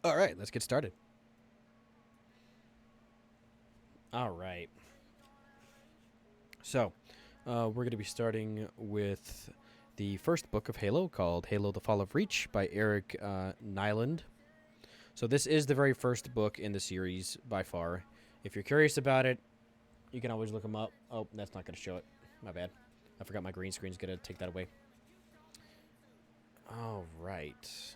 All right, let's get started. All right. So, we're going to be starting with the first book of Halo called Halo the Fall of Reach by Eric Nyland. So, this is the very first book in the series by far. If you're curious about it, you can always look them up. Oh, that's not going to show it. My bad. I forgot my green screen's going to take that away. All right.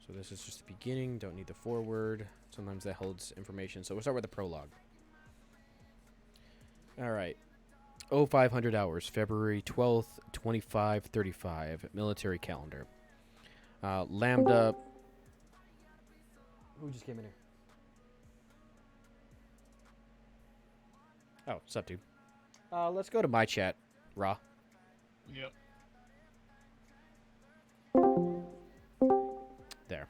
So this is just the beginning. Don't need the foreword. Sometimes that holds information. So we'll start with the prologue. All right. 0500 hours, February 12th, 2535, military calendar. Lambda. Who just came in here? Oh, what's up, dude? Let's go to my chat, Raw. Yep. There.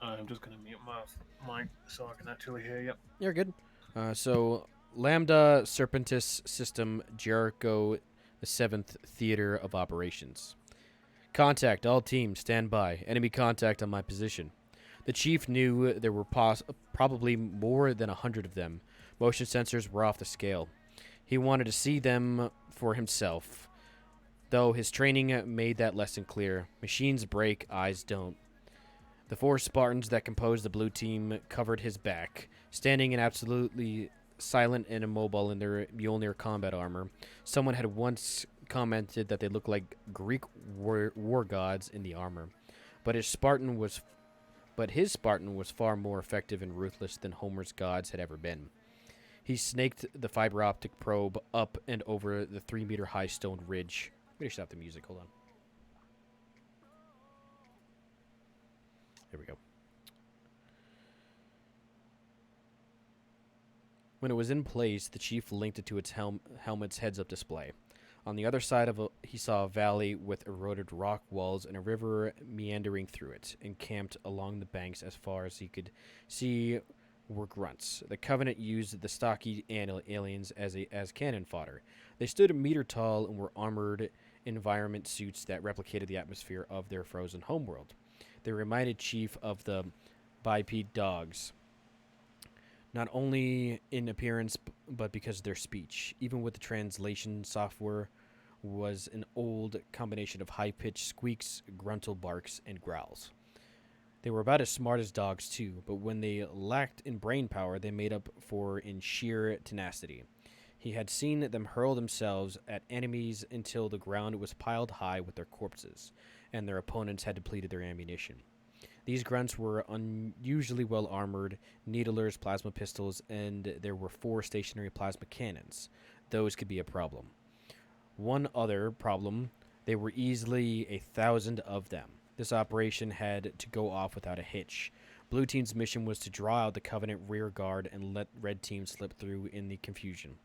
I'm just gonna mute my mic so I can actually hear you. You're good. So, Lambda Serpentis System Jericho, the 7th Theater of Operations. Contact, all teams, stand by. Enemy contact on my position. The chief knew there were probably more than 100 of them. Motion sensors were off the scale. He wanted to see them for himself, though his training made that lesson clear. Machines break, eyes don't. The 4 Spartans that composed the blue team covered his back, standing and absolutely silent and immobile in their Mjolnir combat armor. Someone had once commented that they looked like Greek war gods in the armor, but his Spartan was far more effective and ruthless than Homer's gods had ever been. He snaked the fiber optic probe up and over the 3-meter high stone ridge. Let me stop the music. Hold on. There we go. When it was in place, the chief linked it to its helmet's heads-up display. On the other side he saw a valley with eroded rock walls and a river meandering through it. Encamped along the banks as far as he could see were grunts. The Covenant used the stocky aliens as cannon fodder. They stood a meter tall and were armored environment suits that replicated the atmosphere of their frozen homeworld. They reminded Chief of the biped dogs, not only in appearance but because of their speech. Even with the translation software, was an old combination of high-pitched squeaks, gruntle barks, and growls. They were about as smart as dogs too, but when they lacked in brain power, they made up for in sheer tenacity. He had seen them hurl themselves at enemies until the ground was piled high with their corpses, and their opponents had depleted their ammunition. These grunts were unusually well armored, needlers, plasma pistols, and there were 4 stationary plasma cannons. Those could be a problem. One other problem, there were easily 1,000 of them. This operation had to go off without a hitch. Blue Team's mission was to draw out the Covenant rear guard and let Red Team slip through in the confusion.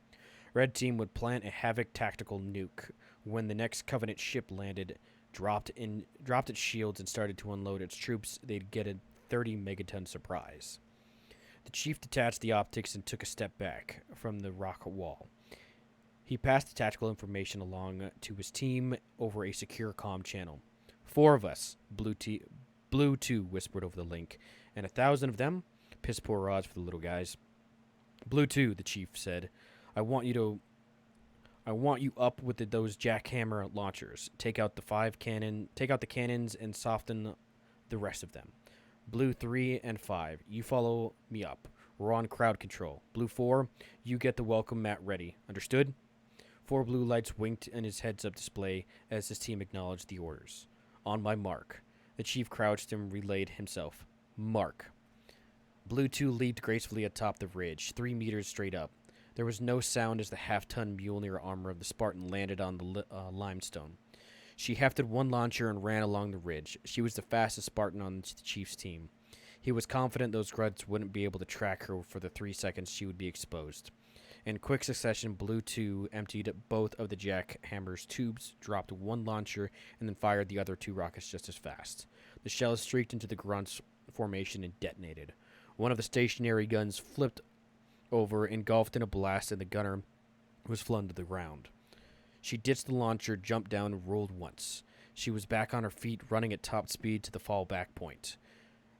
Red Team would plant a Havoc tactical nuke. When the next Covenant ship landed, dropped its shields and started to unload its troops, they'd get a 30 megaton surprise. The chief detached the optics and took a step back from the rock wall. He passed the tactical information along to his team over a secure comm channel. 4 of us, Blue 2 whispered over the link, and 1,000 of them? Piss poor odds for the little guys. Blue 2, the chief said, I want you up with those jackhammer launchers. Take out the cannons and soften the rest of them. Blue 3 and 5, you follow me up. We're on crowd control. Blue 4, you get the welcome mat ready. Understood? 4 blue lights winked in his heads-up display as his team acknowledged the orders. On my mark. The chief crouched and relayed himself. Mark. Blue 2 leaped gracefully atop the ridge, 3 meters straight up. There was no sound as the half-ton Mjolnir armor of the Spartan landed on the limestone. She hefted 1 launcher and ran along the ridge. She was the fastest Spartan on the chief's team. He was confident those grunts wouldn't be able to track her for the 3 seconds she would be exposed. In quick succession, Blue 2 emptied both of the jackhammer's tubes, dropped 1 launcher, and then fired the other 2 rockets just as fast. The shells streaked into the grunt's formation and detonated. One of the stationary guns flipped over, engulfed in a blast, and the gunner was flung to the ground. She ditched the launcher, jumped down, and rolled once. She was back on her feet, running at top speed to the fallback point.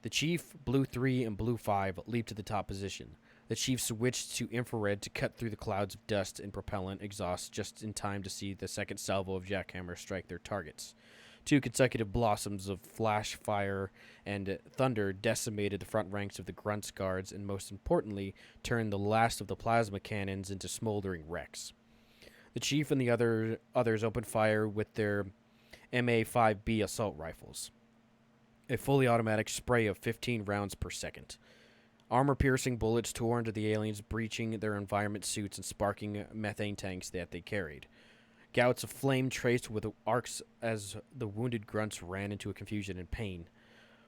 The Chief, Blue 3, and Blue 5 leaped to the top position. The Chief switched to infrared to cut through the clouds of dust and propellant exhaust just in time to see the second salvo of jackhammers strike their targets. 2 consecutive blossoms of flash, fire, and thunder decimated the front ranks of the Grunts guards and, most importantly, turned the last of the plasma cannons into smoldering wrecks. The Chief and the others opened fire with their MA-5B assault rifles, a fully automatic spray of 15 rounds per second. Armor-piercing bullets tore into the aliens, breaching their environment suits and sparking methane tanks that they carried. Gouts of flame traced with arcs as the wounded Grunts ran into a confusion and pain.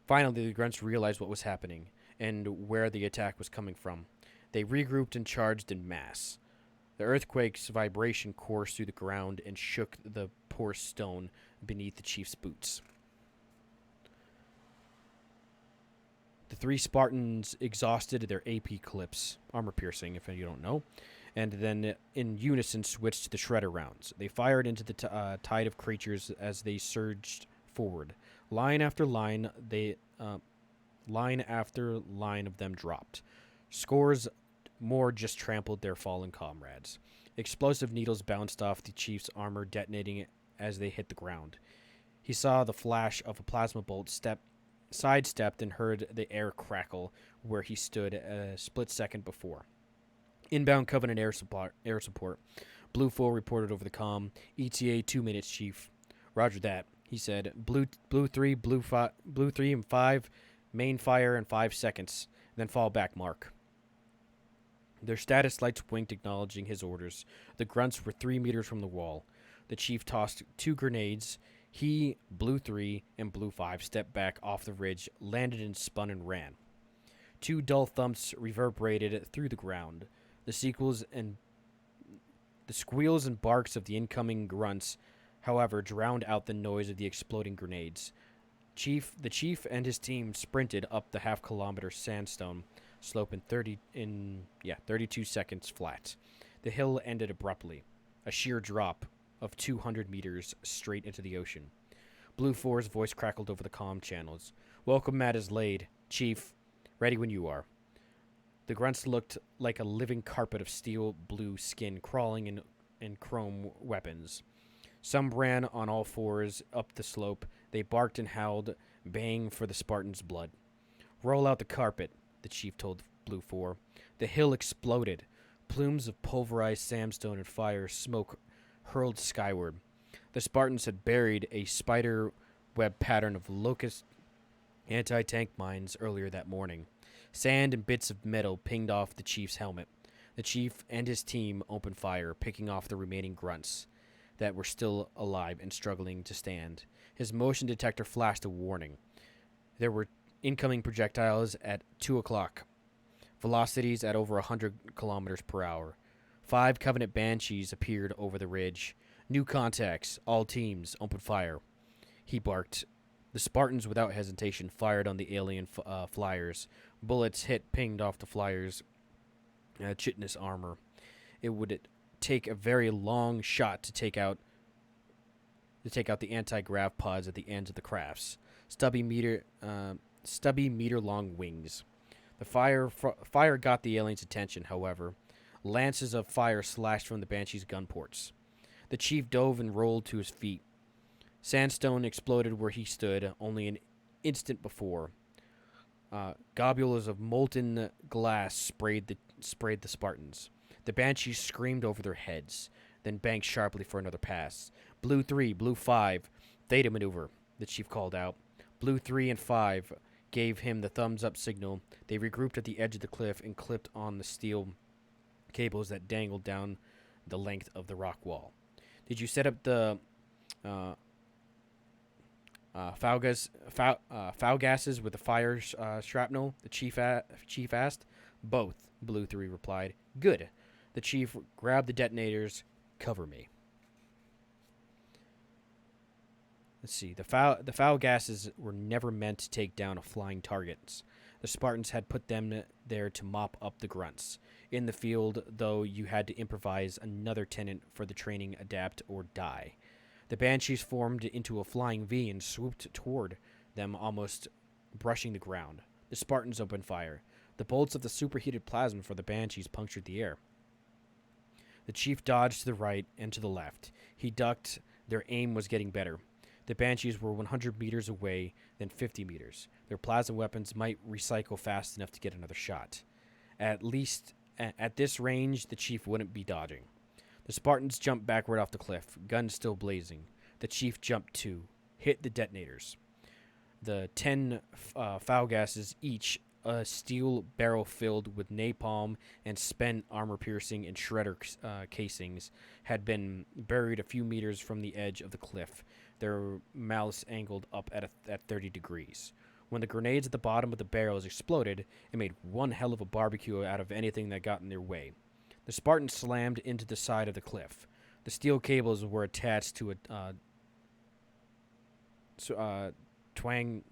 Finally, the Grunts realized what was happening and where the attack was coming from. They regrouped and charged in mass. The earthquake's vibration coursed through the ground and shook the porous stone beneath the Chief's boots. The 3 Spartans exhausted their AP clips, armor-piercing if you don't know, and then in unison switched to the shredder rounds. They fired into the tide of creatures as they surged forward. Line after line of them dropped. Scores more just trampled their fallen comrades. Explosive needles bounced off the Chief's armor, detonating as they hit the ground. He saw the flash of a plasma bolt sidestepped and heard the air crackle where he stood a split second before. Inbound Covenant air support. Blue 4 reported over the comm. ETA 2 minutes, Chief. Roger that, he said. Blue 3, Blue 3 and 5, main fire in 5 seconds, then fall back mark. Their status lights winked, acknowledging his orders. The Grunts were 3 meters from the wall. The Chief tossed 2 grenades. He, Blue 3, and Blue 5 stepped back off the ridge, landed and spun and ran. 2 dull thumps reverberated through the ground. The squeals and barks of the incoming Grunts, however, drowned out the noise of the exploding grenades. The Chief and his team sprinted up the half-kilometer sandstone slope in 32 seconds flat. The hill ended abruptly, a sheer drop of 200 meters straight into the ocean. Blue 4's voice crackled over the comm channels. Welcome mat is laid. Chief, ready when you are. The Grunts looked like a living carpet of steel blue skin crawling in chrome weapons. Some ran on all fours up the slope. They barked and howled, baying for the Spartans' blood. Roll out the carpet, the Chief told Blue 4. The hill exploded. Plumes of pulverized sandstone and fire smoke hurled skyward. The Spartans had buried a spider web pattern of locust anti-tank mines earlier that morning. Sand and bits of metal pinged off the Chief's helmet. The Chief and his team opened fire, picking off the remaining Grunts that were still alive and struggling to stand. His motion detector flashed a warning. There were incoming projectiles at 2 o'clock, velocities at over 100 kilometers per hour. 5 Covenant Banshees appeared over the ridge. New contacts. All teams, open fire. He barked. The Spartans, without hesitation, fired on the alien flyers. Bullets pinged off the flyers' chitinous armor. It would take a very long shot to take out the anti-grav pods at the ends of the crafts. Stubby meter-long wings. The fire got the aliens' attention, however. Lances of fire slashed from the Banshee's gun ports. The Chief dove and rolled to his feet. Sandstone exploded where he stood only an instant before. Globules of molten glass sprayed the Spartans. The Banshees screamed over their heads, then banked sharply for another pass. Blue 3, Blue 5, Theta maneuver, the Chief called out. Blue 3 and 5 gave him the thumbs-up signal. They regrouped at the edge of the cliff and clipped on the steel cables that dangled down the length of the rock wall. Did you set up the foul gases with the fire shrapnel? The Chief asked. Both, Blue 3 replied. Good. The Chief grabbed the detonators. Cover me. Let's see. The foul gases were never meant to take down flying targets. The Spartans had put them there to mop up the Grunts. In the field, though, you had to improvise another tenet for the training: adapt or die. The Banshees formed into a flying V and swooped toward them, almost brushing the ground. The Spartans opened fire. The bolts of the superheated plasma for the Banshees punctured the air. The chief dodged to the right and to the left. He ducked. Their aim was getting better. The Banshees were 100 meters away, then 50 meters. Their plasma weapons might recycle fast enough to get another shot. At least at this range, the chief wouldn't be dodging. The Spartans jumped backward off the cliff, guns still blazing. The chief jumped too, hit the detonators. The 10 foul gases each, a steel barrel filled with napalm and spent armor-piercing and shredder casings, had been buried a few meters from the edge of the cliff, their mouths angled up at 30 degrees. When the grenades at the bottom of the barrels exploded, it made one hell of a barbecue out of anything that got in their way. The Spartans slammed into the side of the cliff. The steel cables were attached to a twang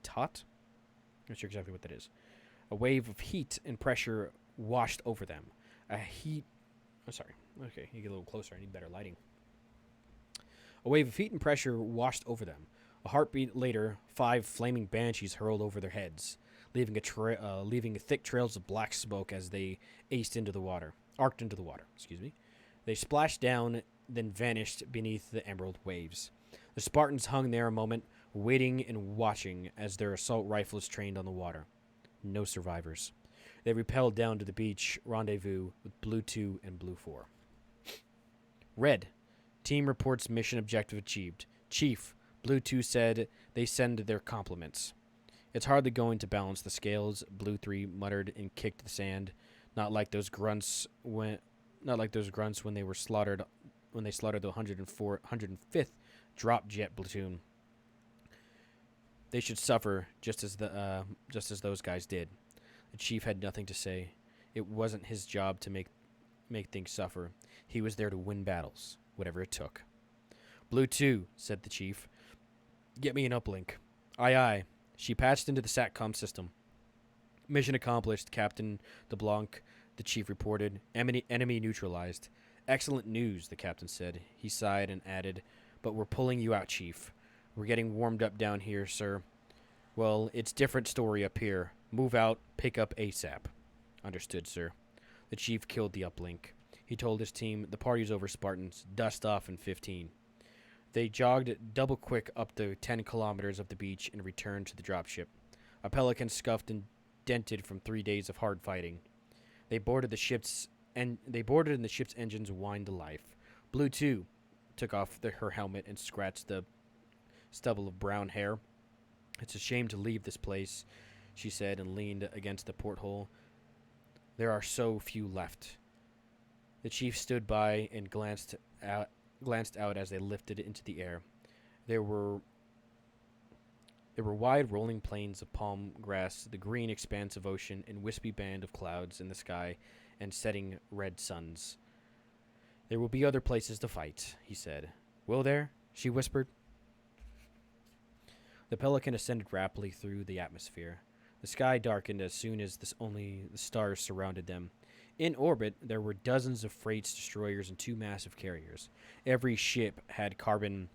tot? Not sure exactly what that is. A wave of heat and pressure washed over them. Okay, you get a little closer. I need better lighting. A wave of heat and pressure washed over them. A heartbeat later, 5 flaming banshees hurled over their heads, leaving thick trails of black smoke as they arced into the water. They splashed down, then vanished beneath the emerald waves. The Spartans hung there a moment, waiting and watching as their assault rifles trained on the water. No survivors. They repelled down to the beach rendezvous with Blue 2 and Blue 4. Red. Team reports mission objective achieved. Chief, Blue 2 said they send their compliments. It's hardly going to balance the scales, Blue 3 muttered and kicked the sand. Not like those grunts when they were slaughtered the 105th drop jet platoon. They should suffer just as those guys did. The chief had nothing to say. It wasn't his job to make things suffer. He was there to win battles, whatever it took. Blue 2, said the chief. Get me an uplink. Aye, aye. She patched into the SATCOM system. Mission accomplished, Captain DeBlanc, the chief reported. Enemy neutralized. Excellent news, the captain said. He sighed and added, but we're pulling you out, Chief. We're getting warmed up down here, sir. Well, it's different story up here. Move out, pick up ASAP. Understood, sir. The chief killed the uplink. He told his team, the party's over, Spartans. Dust off in 15. They jogged double quick up the 10 kilometers of the beach and returned to the dropship. A pelican scuffed and dented from 3 days of hard fighting. They boarded in the ship's engines whined to life. Blue 2 took off her helmet and scratched the stubble of brown hair. It's a shame to leave this place, she said, and leaned against the porthole. There are so few left. The chief stood by and glanced out as they lifted into the air. There were wide rolling plains of palm grass, the green expanse of ocean, and wispy band of clouds in the sky, and setting red suns. There will be other places to fight, he said. Will there? She whispered. The pelican ascended rapidly through the atmosphere. The sky darkened as soon as only the stars surrounded them. In orbit, there were dozens of freight destroyers and 2 massive carriers. Every ship had carbon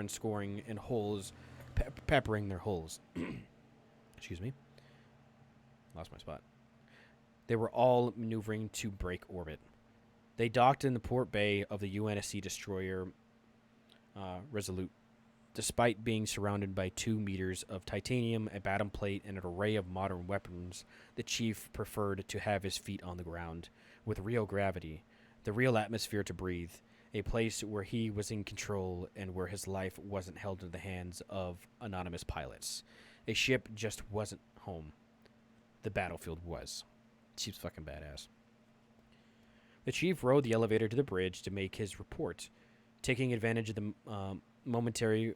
scoring and holes, peppering their holes. Excuse me. Lost my spot. They were all maneuvering to break orbit. They docked in the port bay of the UNSC destroyer Resolute. Despite being surrounded by 2 meters of titanium, a bottom plate, and an array of modern weapons, the chief preferred to have his feet on the ground, with real gravity, the real atmosphere to breathe, a place where he was in control and where his life wasn't held in the hands of anonymous pilots. A ship just wasn't home. The battlefield was. Chief's fucking badass. The chief rode the elevator to the bridge to make his report, taking advantage of the momentary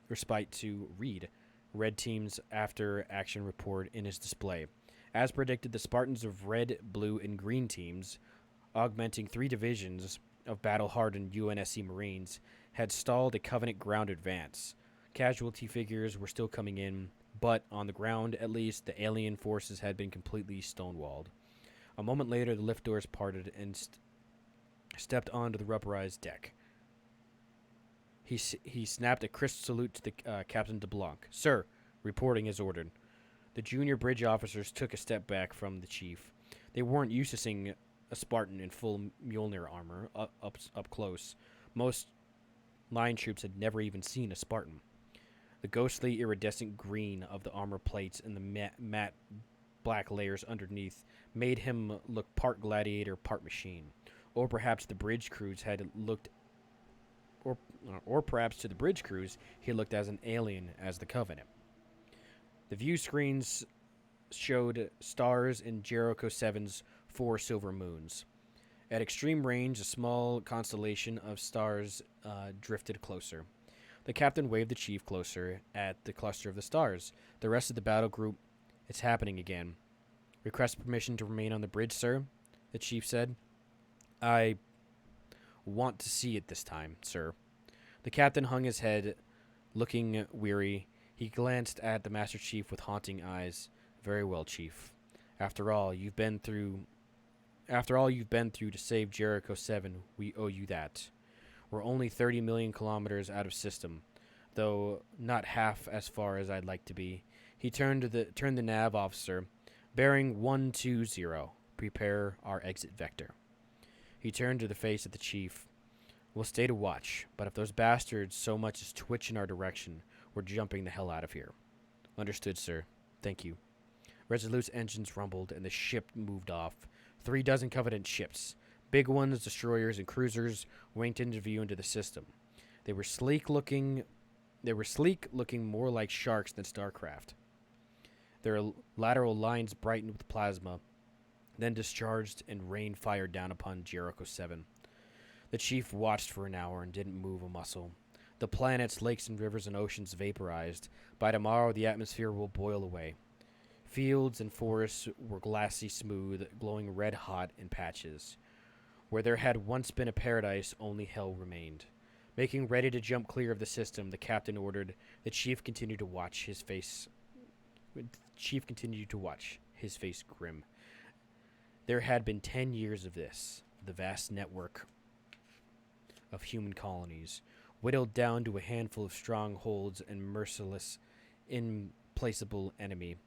respite to read Red Team's after-action report in his display. As predicted, the Spartans of Red, Blue, and Green teams, augmenting 3 divisions of battle-hardened UNSC Marines, had stalled a Covenant ground advance. Casualty figures were still coming in, But on the ground, at least, the alien forces had been completely stonewalled. A moment later, the lift doors parted and stepped onto the rubberized deck. He snapped a crisp salute to the Captain DeBlanc. "Sir, reporting as ordered." The junior bridge officers took a step back from the chief. They weren't used to seeing a Spartan in full Mjolnir armor up close. Most line troops had never even seen a Spartan. The ghostly, iridescent green of the armor plates and the matte black layers underneath made him look part gladiator, part machine. Or perhaps the bridge crews had looked, or perhaps to the bridge crews he looked as an alien as the Covenant. The view screens showed stars in Jericho 7's 4 silver moons. At extreme range, a small constellation of stars drifted closer. The captain waved the chief closer at the cluster of the stars. The rest of the battle group, "It's happening again. Request permission to remain on the bridge, sir," the chief said. "I want to see it this time, sir." The captain hung his head, looking weary. He glanced at the Master Chief with haunting eyes. "Very well, Chief. After all you've been through to save Jericho 7, we owe you that. We're only 30 million kilometers out of system, though not half as far as I'd like to be." He turned the nav officer. "Bearing 120. Prepare our exit vector." He turned to the face of the chief. "We'll stay to watch, but if those bastards so much as twitch in our direction, we're jumping the hell out of here." "Understood, sir. Thank you." Resolute's engines rumbled, and the ship moved off. 36 Covenant ships, big ones, destroyers, and cruisers, winked into view into the system. They were sleek, looking more like sharks than starcraft. Their lateral lines brightened with plasma, then discharged and rained fire down upon Jericho 7. The chief watched for an hour and didn't move a muscle. The planets, lakes, and rivers and oceans vaporized. By tomorrow, the atmosphere will boil away. Fields and forests were glassy smooth, glowing red-hot in patches. Where there had once been a paradise, only hell remained. Making ready to jump clear of the system, the captain ordered. The chief continued to watch, his face grim. There had been 10 years of this, the vast network of human colonies, whittled down to a handful of strongholds and merciless, implacable enemy.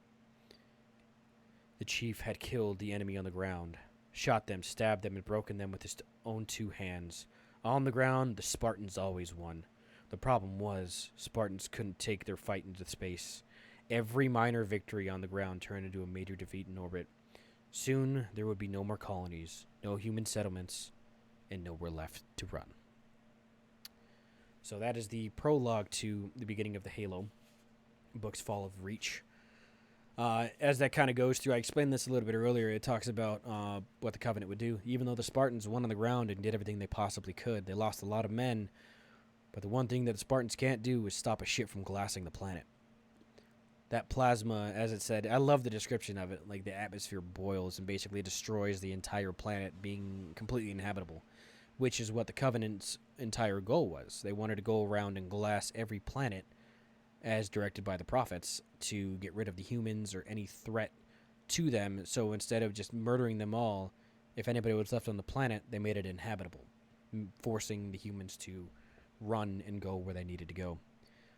The chief had killed the enemy on the ground, shot them, stabbed them, and broken them with his own 2 hands. On the ground, the Spartans always won. The problem was, Spartans couldn't take their fight into space. Every minor victory on the ground turned into a major defeat in orbit. Soon, there would be no more colonies, no human settlements, and nowhere left to run. So that is the prologue to the beginning of the Halo book's Fall of Reach. As that kind of goes through, I explained this a little bit earlier, it talks about what the Covenant would do. Even though the Spartans won on the ground and did everything they possibly could, they lost a lot of men, but the one thing that the Spartans can't do is stop a ship from glassing the planet. That plasma, as it said, I love the description of it, like the atmosphere boils and basically destroys the entire planet, being completely inhabitable, which is what the Covenant's entire goal was. They wanted to go around and glass every planet as directed by the prophets to get rid of the humans or any threat to them. So instead of just murdering them all, if anybody was left on the planet, they made it inhabitable, forcing the humans to run and go where they needed to go.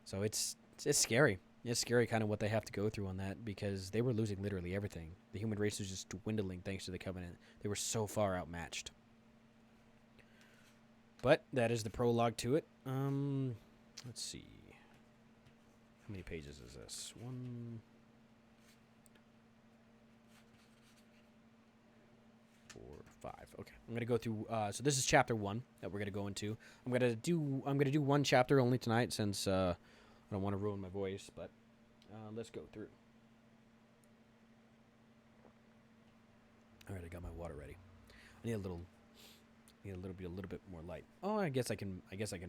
So it's scary. It's scary kind of what they have to go through on that, because they were losing literally everything. The human race was just dwindling thanks to the Covenant. They were so far outmatched. But that is the prologue to it. Let's see. How many pages is this? 1, 4, 5. Okay, I'm gonna go through. So this is chapter 1 that we're gonna go into. I'm gonna do one chapter only tonight, since I don't want to ruin my voice. But let's go through. All right, I got my water ready. I need a little bit more light. Oh, I guess I can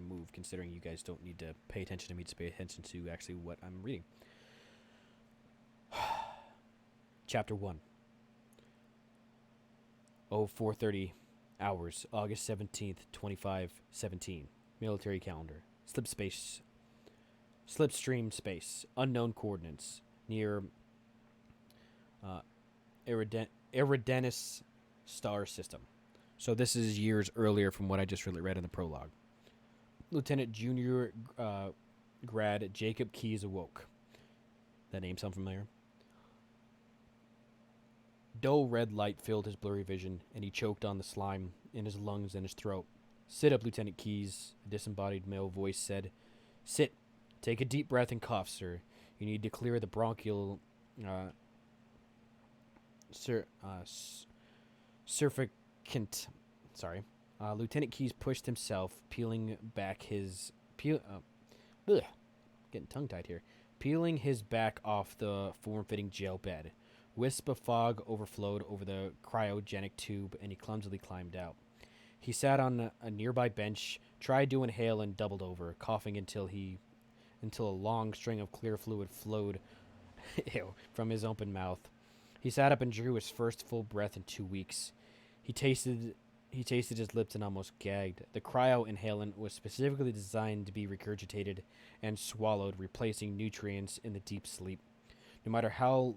move, considering you guys don't need to pay attention to me to pay attention to actually what I'm reading. Chapter 1. 0430 hours, August 17th, 2517. Military calendar. Slipstream space. Unknown coordinates. near Eridanus star system. So this is years earlier from what I just really read in the prologue. Lieutenant Junior grad Jacob Keyes awoke. That name sound familiar? Dull red light filled his blurry vision, and he choked on the slime in his lungs and his throat. Sit up, Lieutenant Keyes, a disembodied male voice said. Sit. Take a deep breath and cough, sir. You need to clear the bronchial surfactant. Sorry. Lieutenant Keyes pushed himself, peeling back his... getting tongue-tied here. Peeling his back off the form-fitting jail bed. Wisp of fog overflowed over the cryogenic tube, and he clumsily climbed out. He sat on a nearby bench, tried to inhale, and doubled over, coughing until a long string of clear fluid flowed from his open mouth. He sat up and drew his first full breath in 2 weeks. He tasted his lips and almost gagged. The cryo inhalant was specifically designed to be regurgitated and swallowed, replacing nutrients in the deep sleep. No matter how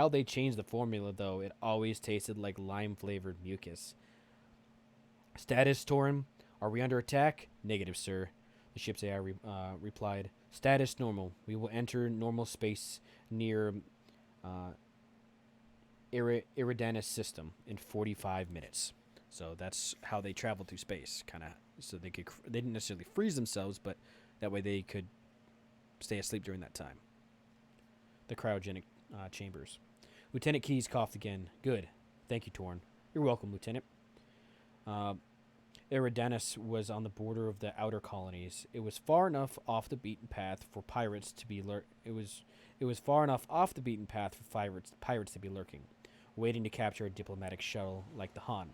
they changed the formula, though, it always tasted like lime-flavored mucus. Status, Torin? Are we under attack? Negative, sir. The ship's AI replied. Status normal. We will enter normal space near Eridanus system in 45 minutes. So that's how they traveled through space, kind of. So they didn't necessarily freeze themselves, but that way they could stay asleep during that time. The cryogenic chambers. Lieutenant Keyes coughed again. Good. Thank you, Torn. You're welcome, Lieutenant. Eridanus was on the border of the outer colonies. It was far enough off the beaten path for pirates to be lurking, waiting to capture a diplomatic shuttle like the Han.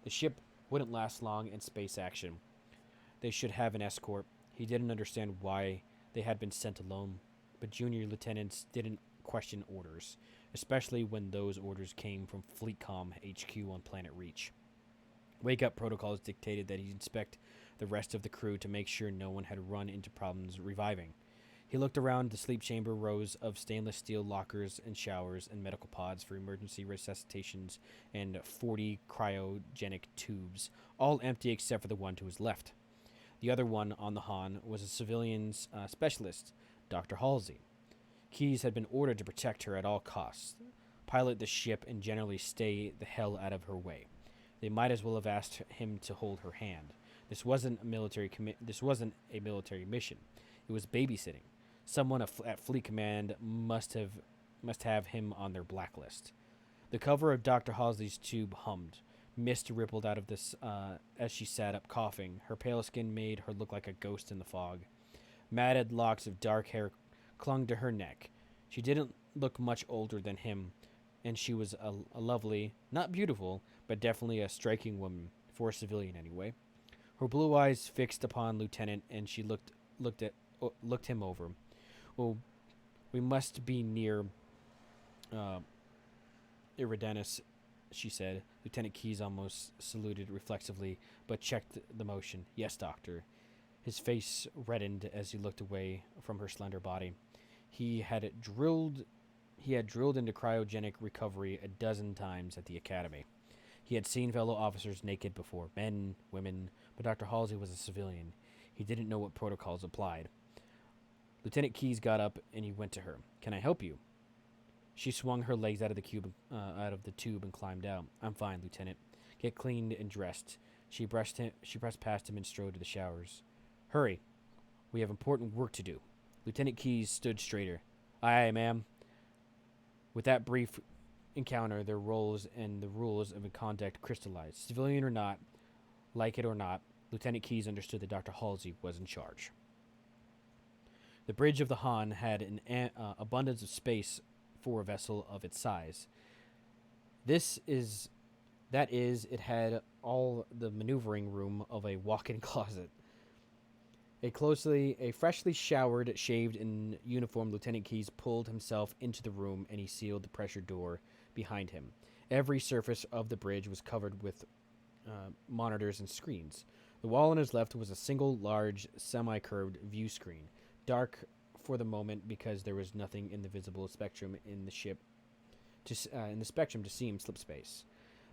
The ship wouldn't last long in space action. They should have an escort. He didn't understand why they had been sent alone, but junior lieutenants didn't question orders, especially when those orders came from FleetCom HQ on Planet Reach. Wake-up protocols dictated that he inspect the rest of the crew to make sure no one had run into problems reviving. He looked around the sleep chamber rows of stainless steel lockers and showers and medical pods for emergency resuscitations and 40 cryogenic tubes, all empty except for the one to his left. The other one on the Han was a civilian specialist, Dr. Halsey. Keyes had been ordered to protect her at all costs, pilot the ship, and generally stay the hell out of her way. They might as well have asked him to hold her hand. This wasn't a military mission. It was babysitting. Someone at Fleet Command must have him on their blacklist. The cover of Dr. Halsey's tube hummed. Mist rippled out of this as she sat up, coughing. Her pale skin made her look like a ghost in the fog. Matted locks of dark hair clung to her neck. She didn't look much older than him, and she was a lovely, not beautiful, but definitely a striking woman, for a civilian anyway. Her blue eyes fixed upon Lieutenant, and she looked him over. Well, we must be near Eridanus, she said. Lieutenant Keyes almost saluted reflexively, but checked the motion. Yes, doctor. His face reddened as he looked away from her slender body. He had drilled into cryogenic recovery a dozen times at the academy. He had seen fellow officers naked before, men, women, but Dr. Halsey was a civilian. He didn't know what protocols applied. Lieutenant Keyes got up and he went to her. Can I help you? She swung her legs out of the tube and climbed out. I'm fine, Lieutenant. Get cleaned and dressed. She pressed past him and strode to the showers. Hurry. We have important work to do. Lieutenant Keyes stood straighter. Aye, ma'am. With that brief encounter, their roles and the rules of conduct crystallized. Civilian or not, like it or not, Lieutenant Keyes understood that Dr. Halsey was in charge. The bridge of the Han had an abundance of space for a vessel of its size. It had all the maneuvering room of a walk-in closet. A freshly showered, shaved, and uniformed Lieutenant Keyes pulled himself into the room, and he sealed the pressure door behind him. Every surface of the bridge was covered with monitors and screens. The wall on his left was a single large, semi-curved view screen. Dark for the moment because there was nothing in the visible spectrum in the ship in the spectrum to seem slip space.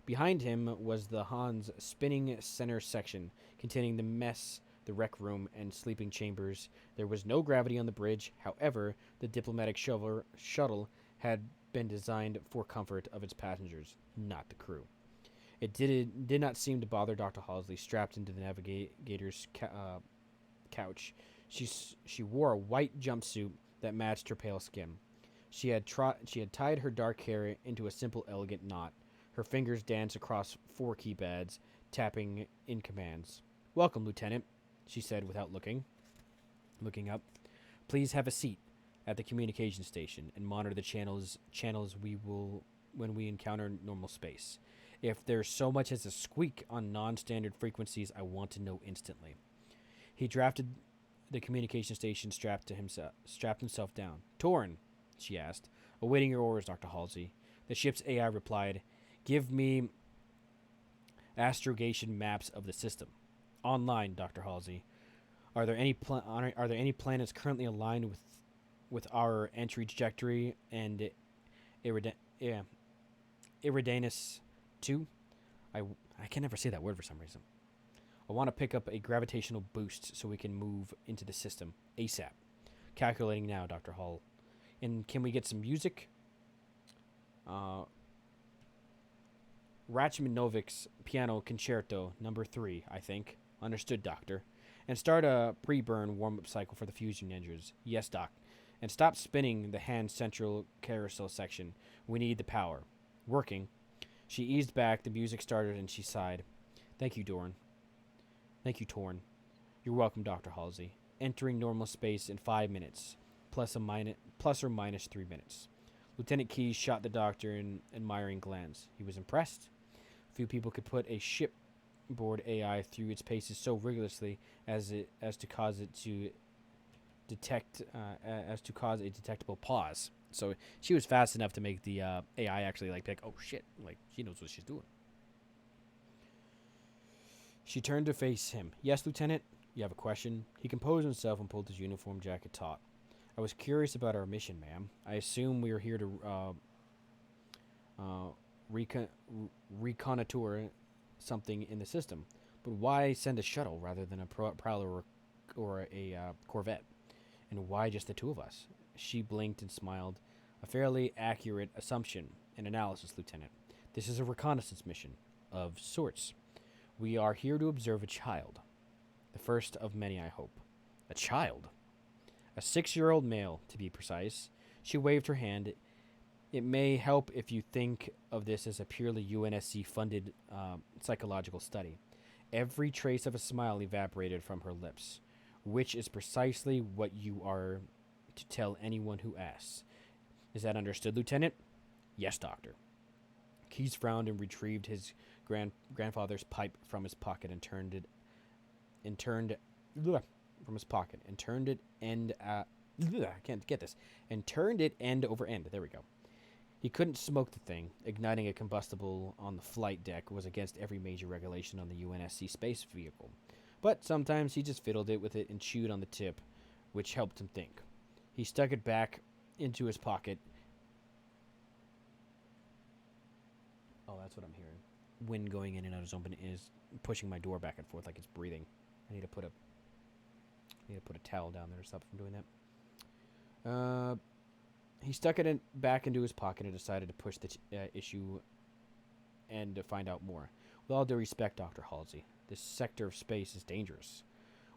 Behind him was the Han's spinning center section, containing the mess, the rec room, and sleeping chambers. There was no gravity on the bridge. However, the diplomatic shuttle had been designed for comfort of its passengers, not the crew. It did not seem to bother Dr. Halsey, strapped into the navigator's couch. She wore a white jumpsuit that matched her pale skin. She had tied her dark hair into a simple, elegant knot. Her fingers danced across 4 keypads, tapping in commands. "Welcome, Lieutenant," she said without looking up. "Please have a seat at the communication station and monitor the channels when we encounter normal space. If there's so much as a squeak on non-standard frequencies, I want to know instantly." He drafted the communication station, strapped himself down. "Torn," she asked. "Awaiting your orders, Dr. Halsey." The ship's AI replied, "Give me astrogation maps of the system." "Online, Dr. Halsey. Are there any planets currently aligned with our entry trajectory and Iridanus 2? I can never say that word for some reason. I want to pick up a gravitational boost so we can move into the system ASAP. Calculating now, Dr. Hall. And can we get some music? Rachmaninoff's Piano Concerto Number 3, I think. Understood, Doctor. And start a pre-burn warm-up cycle for the fusion engines. Yes, Doc. And stop spinning the hand central carousel section. We need the power. Working. She eased back, the music started, and she sighed. Thank you, Torn. You're welcome, Dr. Halsey. Entering normal space in 5 minutes, plus or minus 3 minutes. Lieutenant Keyes shot the doctor an admiring glance. He was impressed. Few people could put a shipboard AI through its paces so rigorously as to cause a detectable pause. So she was fast enough to make the AI actually pick. Oh shit! She knows what she's doing. She turned to face him. "Yes, Lieutenant? You have a question?" He composed himself and pulled his uniform jacket taut. "I was curious about our mission, ma'am. I assume we are here to reconnoiter something in the system. But why send a shuttle rather than a prowler or a corvette? And why just the 2 of us?" She blinked and smiled. "A fairly accurate assumption and analysis, Lieutenant. This is a reconnaissance mission, of sorts. We are here to observe a child. The first of many, I hope." "A child?" "A 6-year-old male, to be precise." She waved her hand. "It may help if you think of this as a purely UNSC-funded psychological study." Every trace of a smile evaporated from her lips. "Which is precisely what you are to tell anyone who asks. Is that understood, Lieutenant?" "Yes, Doctor." Keyes frowned and retrieved his grandfather's pipe from his pocket and turned it end over end. There we go. He couldn't smoke the thing. Igniting a combustible on the flight deck was against every major regulation on the UNSC space vehicle. But sometimes he just fiddled it with it and chewed on the tip, which helped him think. He stuck it back into his pocket. Oh, that's what I'm hearing. Wind going in and out of his open is pushing my door back and forth like it's breathing. I need to put a towel down there to stop it from doing that. He stuck it back into his pocket and decided to push the issue and to find out more. "With all due respect, Dr. Halsey, this sector of space is dangerous."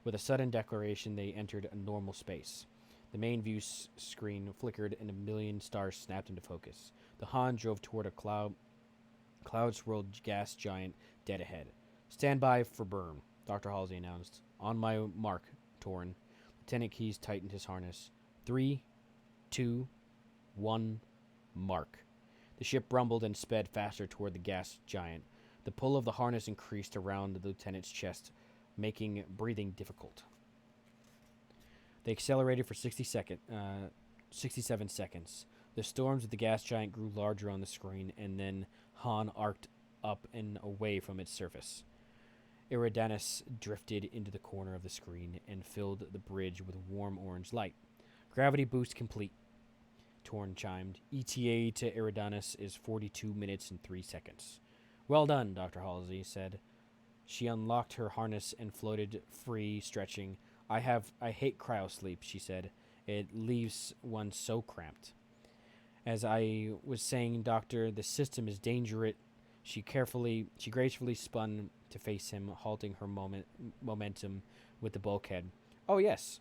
With a sudden declaration, they entered a normal space. The main view screen flickered and a million stars snapped into focus. The Han drove toward a cloud-swirled gas giant dead ahead. "Stand by for burn," Dr. Halsey announced. "On my mark, Torn." Lieutenant Keyes tightened his harness. 3, 2, 1, mark. The ship rumbled and sped faster toward the gas giant. The pull of the harness increased around the lieutenant's chest, making breathing difficult. They accelerated for 67 seconds. The storms of the gas giant grew larger on the screen, and then Han arced up and away from its surface. Iridanus drifted into the corner of the screen and filled the bridge with warm orange light. Gravity boost complete, Torn chimed. ETA to Eridanus is 42 minutes and 3 seconds. Well done, Dr. Halsey said. She unlocked her harness and floated free, stretching. I hate cryosleep, she said. It leaves one so cramped. As I was saying, Doctor, the system is dangerous. She gracefully spun to face him, halting her momentum with the bulkhead. Oh, yes.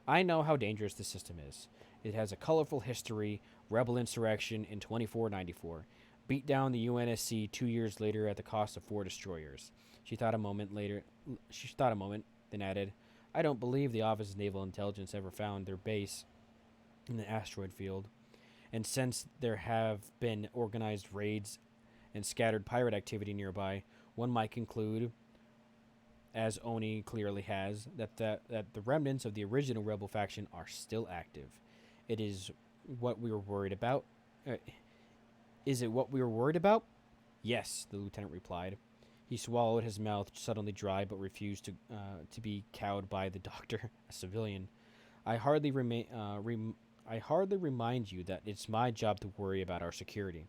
I know how dangerous the system is. It has a colorful history, rebel insurrection in 2494. Beat down the UNSC 2 years later at the cost of 4 destroyers. She thought a moment, then added, I don't believe the Office of Naval Intelligence ever found their base in the asteroid field. And since there have been organized raids and scattered pirate activity nearby, one might conclude, as Oni clearly has, that the remnants of the original rebel faction are still active. It is what we were worried about. Is it what we were worried about? Yes, the lieutenant replied. He swallowed, his mouth suddenly dry, but refused to be cowed by the doctor, a civilian. I hardly remind you that it's my job to worry about our security.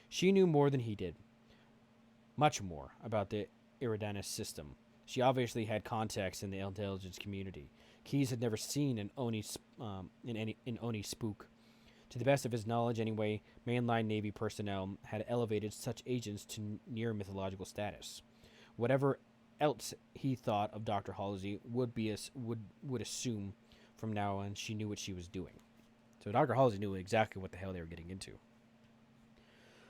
She knew more than he did. Much more about the Eridanus system. She obviously had contacts in the intelligence community. Keyes had never seen an Oni spook. To the best of his knowledge, anyway, mainline Navy personnel had elevated such agents to near mythological status. Whatever else he thought of Dr. Halsey would assume from now on she knew what she was doing. So Dr. Halsey knew exactly what the hell they were getting into.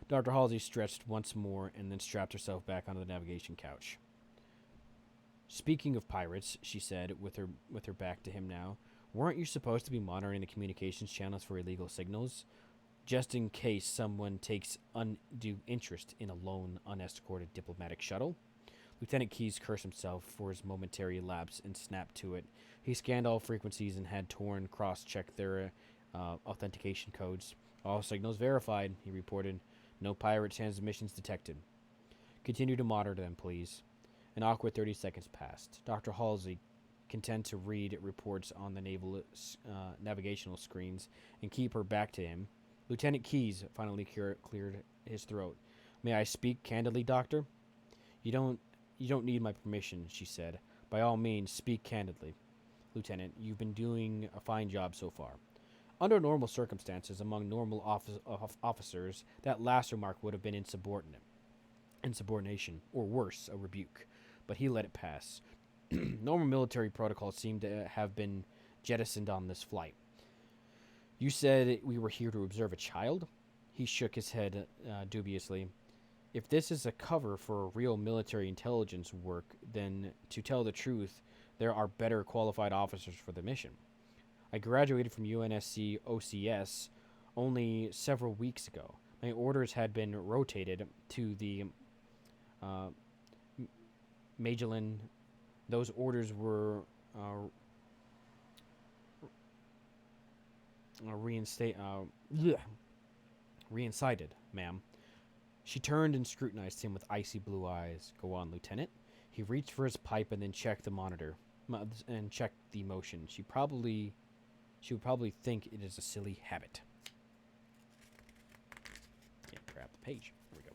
Dr. Halsey stretched once more and then strapped herself back onto the navigation couch. Speaking of pirates, she said, with her back to him now, weren't you supposed to be monitoring the communications channels for illegal signals? Just in case someone takes undue interest in a lone, unescorted diplomatic shuttle? Lieutenant Keyes cursed himself for his momentary lapse and snapped to it. He scanned all frequencies and had Torn cross-check their authentication codes. All signals verified, he reported. No pirate transmissions detected. Continue to monitor them, please. An awkward 30 seconds passed. Dr. Halsey, content to read reports on the naval navigational screens and keep her back to him. Lieutenant Keyes finally cleared his throat. May I speak candidly, Doctor? You don't need my permission, she said. By all means, speak candidly. Lieutenant, you've been doing a fine job so far. Under normal circumstances, among normal officers, that last remark would have been insubordination, or worse, a rebuke. But he let it pass. Normal military protocols seem to have been jettisoned on this flight. You said we were here to observe a child? He shook his head dubiously. If this is a cover for real military intelligence work, then, to tell the truth, there are better qualified officers for the mission. I graduated from UNSC OCS only several weeks ago. My orders had been rotated to the Magellan. Those orders were reincited, ma'am. She turned and scrutinized him with icy blue eyes. Go on, Lieutenant. He reached for his pipe and then checked the monitor and checked the motion. She would probably think it is a silly habit. Yeah, grab the page. There we go.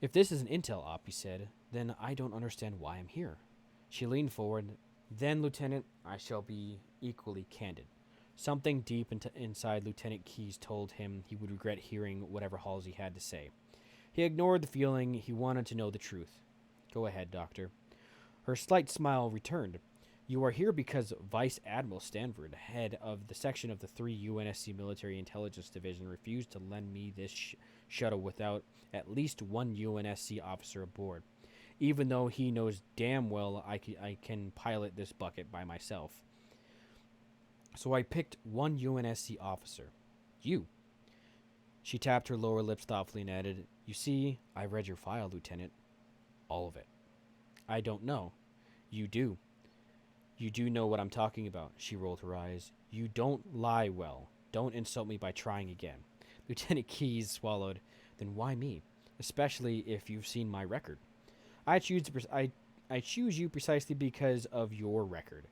If this is an intel op, he said, then I don't understand why I'm here. She leaned forward. Then, Lieutenant, I shall be equally candid. Something deep inside Lieutenant Keyes told him he would regret hearing whatever Halsey had to say. He ignored the feeling he wanted to know the truth. Go ahead, Doctor. Her slight smile returned. You are here because Vice Admiral Stanford, head of the section of the 3 UNSC Military Intelligence Division, refused to lend me this shuttle without at least one UNSC officer aboard, even though he knows damn well I can pilot this bucket by myself. So I picked one UNSC officer. You. She tapped her lower lips thoughtfully and added, You see, I read your file, Lieutenant. All of it. I don't know. You do. You do know what I'm talking about. She rolled her eyes. You don't lie well. Don't insult me by trying again. Lieutenant Keyes swallowed. Then why me? Especially if you've seen my record. I choose you precisely because of your record.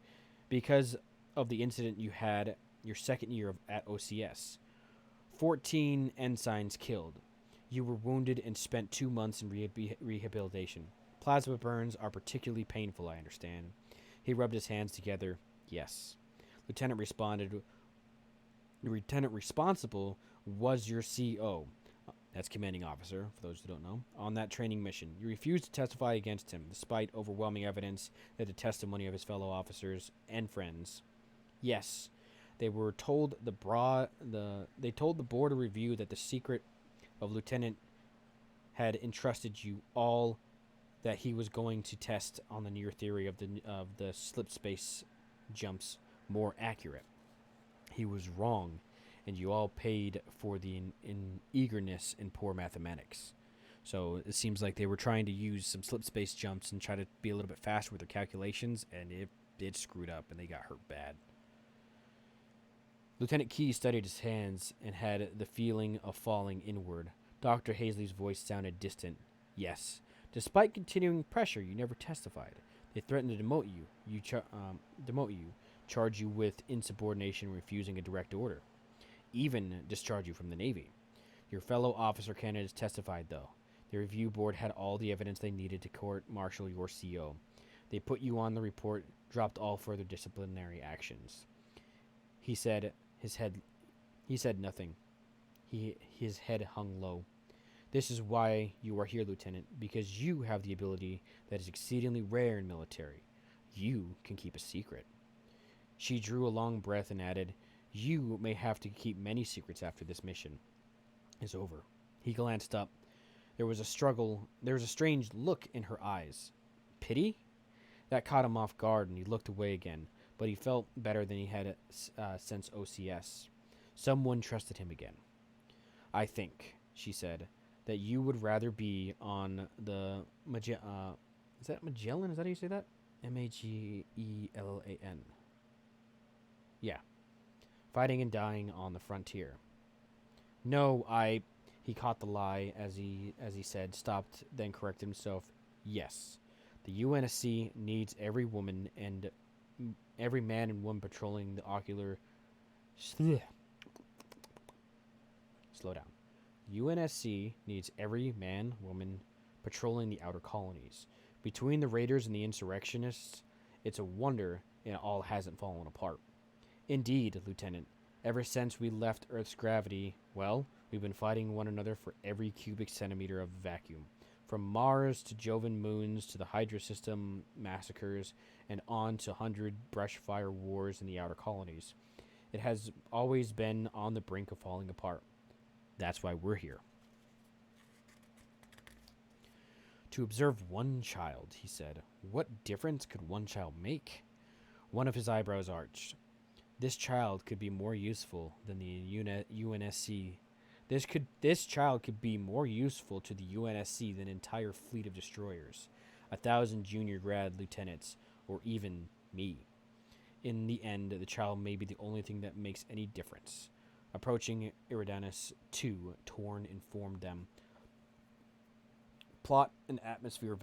Because of the incident you had your second year at OCS. 14 ensigns killed. You were wounded and spent 2 months in rehabilitation. Plasma burns are particularly painful, I understand. He rubbed his hands together. Yes. Lieutenant responded. The lieutenant responsible was your CO. That's commanding officer, for those who don't know, on that training mission. You refused to testify against him, despite overwhelming evidence that the testimony of his fellow officers and friends. Yes, they were told they told the board of review that the secret of Lieutenant had entrusted you all that he was going to test on the near theory of the slip space jumps more accurate. He was wrong, and you all paid for the in eagerness in poor mathematics. So it seems like they were trying to use some slip space jumps and try to be a little bit faster with their calculations, and it screwed up, and they got hurt bad. Lieutenant Key studied his hands and had the feeling of falling inward. Dr. Hazley's voice sounded distant. Yes. Despite continuing pressure, you never testified. They threatened to demote you. Charge you with insubordination, refusing a direct order. Even discharge you from the Navy. Your fellow officer candidates testified, though. The review board had all the evidence they needed to court-martial your CO. They put you on the report, dropped all further disciplinary actions. He said nothing. His head hung low. This is why you are here, Lieutenant, because you have the ability that is exceedingly rare in military. You can keep a secret. She drew a long breath and added, you may have to keep many secrets after this mission is over. He glanced up. There was a strange look in her eyes. Pity? That caught him off guard, and he looked away again, but he felt better than he had since OCS. Someone trusted him again. I think, she said, that you would rather be on the is that Magellan? Is that how you say that? Magellan. Yeah. Fighting and dying on the frontier. No, he caught the lie as he said, stopped, then corrected himself. Yes. The UNSC needs every woman and every man and woman patrolling the ocular. Slow down. UNSC needs every man, woman patrolling the outer colonies. Between the raiders and the insurrectionists, it's a wonder it all hasn't fallen apart. Indeed, Lieutenant. Ever since we left Earth's gravity, well, we've been fighting one another for every cubic centimeter of vacuum. From Mars to Jovan moons to the Hydra system massacres and on to 100 brush fire wars in the outer colonies. It has always been on the brink of falling apart. That's why we're here. To observe one child, he said. What difference could one child make? One of his eyebrows arched. This child could be more useful than the UNSC. This child could be more useful to the UNSC than an entire fleet of destroyers, 1,000 junior grad lieutenants, or even me. In the end, the child may be the only thing that makes any difference. Approaching Eridanus 2, Torn informed them. Plot an atmospheric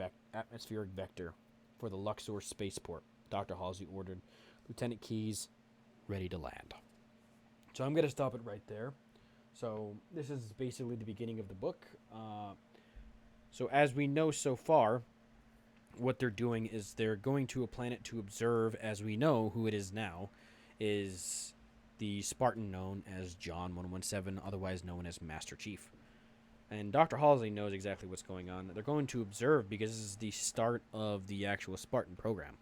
vector for the Luxor spaceport, Dr. Halsey ordered. Lieutenant Keyes, ready to land. So I'm going to stop it right there. So this is basically the beginning of the book. So as we know so far, what they're doing is they're going to a planet to observe, as we know who it is now, is the Spartan known as John 117, otherwise known as Master Chief. And Dr. Halsey knows exactly what's going on. They're going to observe because this is the start of the actual Spartan program.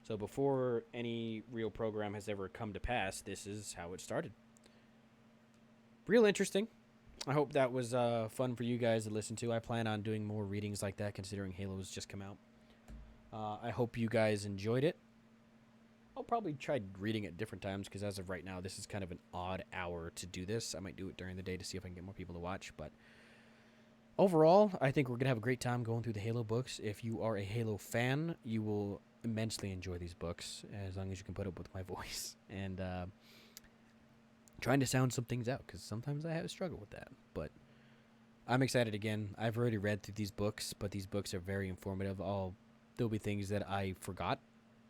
So before any real program has ever come to pass, this is how it started. Real interesting. I hope that was fun for you guys to listen to. I plan on doing more readings like that, considering Halo's just come out. I hope you guys enjoyed it. I'll probably try reading at different times, because as of right now, this is kind of an odd hour to do this. I might do it during the day to see if I can get more people to watch, but overall, I think we're going to have a great time going through the Halo books. If you are a Halo fan, you will immensely enjoy these books, as long as you can put up with my voice. And trying to sound some things out, because sometimes I have a struggle with that. But I'm excited again. I've already read through these books, but these books are very informative. There'll be things that I forgot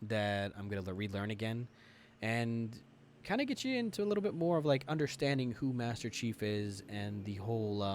that I'm going to relearn again. and kind of get you into a little bit more of like understanding who Master Chief is and the whole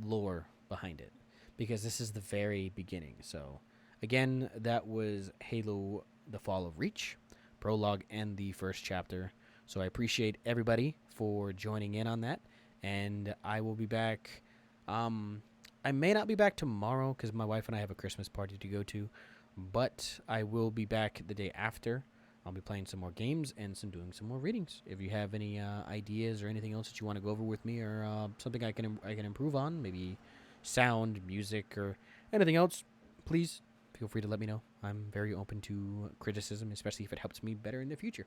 lore behind it, because this is the very beginning. So, again, that was Halo: The Fall of Reach, prologue, and the first chapter. So I appreciate everybody for joining in on that, and I will be back. I may not be back tomorrow because my wife and I have a Christmas party to go to, but I will be back the day after. I'll be playing some more games and doing some more readings. If you have any ideas or anything else that you want to go over with me, or something I can improve on, maybe sound, music, or anything else, please feel free to let me know. I'm very open to criticism, especially if it helps me better in the future.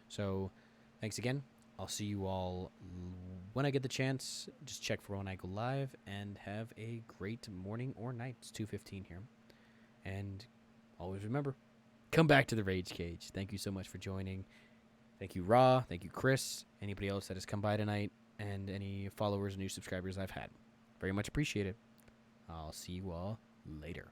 So, thanks again. I'll see you all when I get the chance. Just check for when I go live, and have a great morning or night. It's 2:15 here, and always remember, come back to the Rage Cage. Thank you so much for joining. Thank you, Raw. Thank you, Chris. Anybody else that has come by tonight, and any followers, new subscribers I've had. Very much appreciated. I'll see you all later.